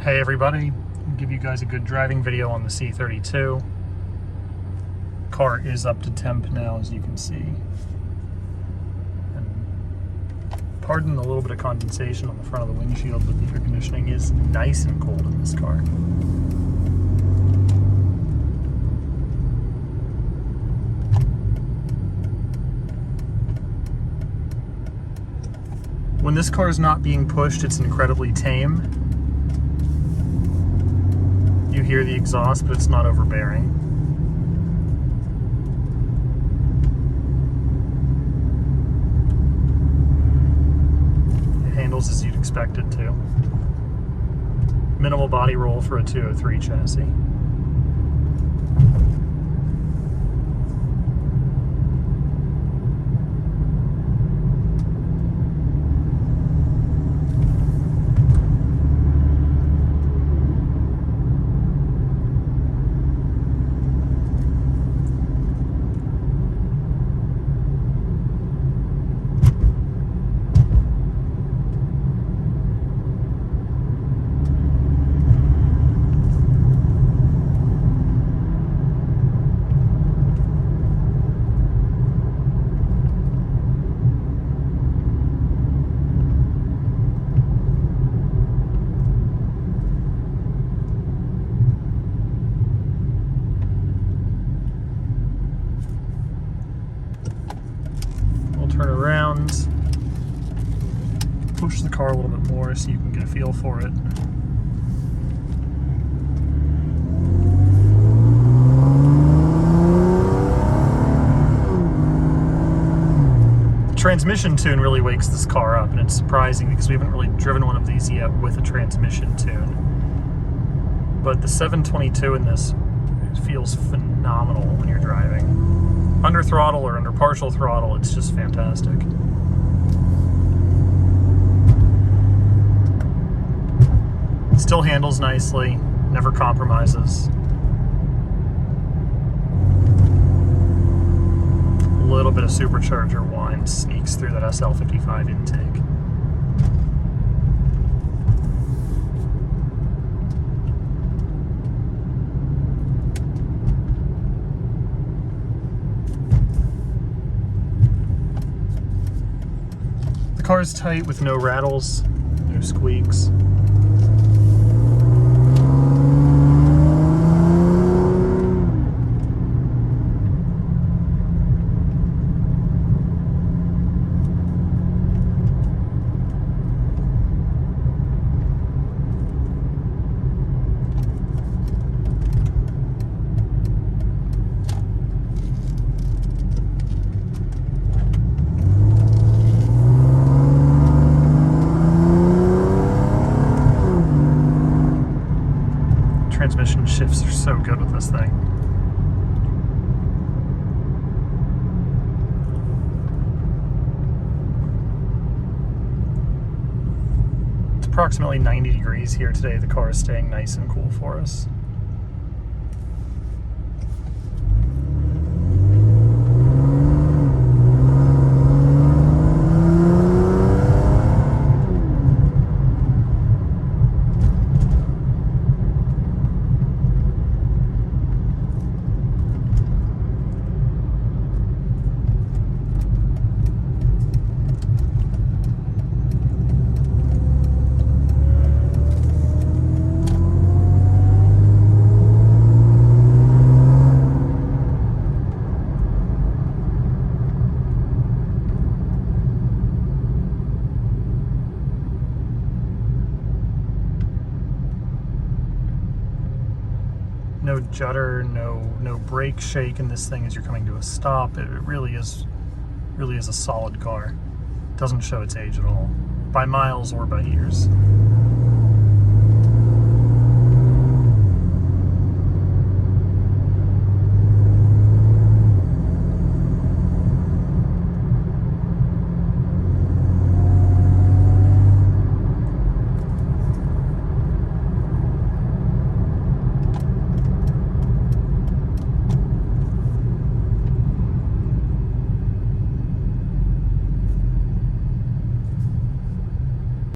Hey everybody, I'll give you guys a good driving video on the C32. Car is up to temp now, as you can see. And pardon the little bit of condensation on the front of the windshield, but the air conditioning is nice and cold in this car. When this car is not being pushed, it's incredibly tame. You hear the exhaust, but it's not overbearing. It handles as you'd expect it to. Minimal body roll for a 203 chassis. Turn around, push the car a little bit more so you can get a feel for it. The transmission tune really wakes this car up, and it's surprising because we haven't really driven one of these yet with a transmission tune. But the 722 in this, it feels phenomenal when you're driving. Under throttle or under partial throttle, it's just fantastic. Still handles nicely, never compromises. A little bit of supercharger whine sneaks through that SL55 intake. The car is tight with no rattles, no squeaks. Transmission shifts are so good with this thing. It's approximately 90 degrees here today. The car is staying nice and cool for us. No judder, no brake shake in this thing as you're coming to a stop. It really is a solid car. Doesn't show its age at all, by miles or by years.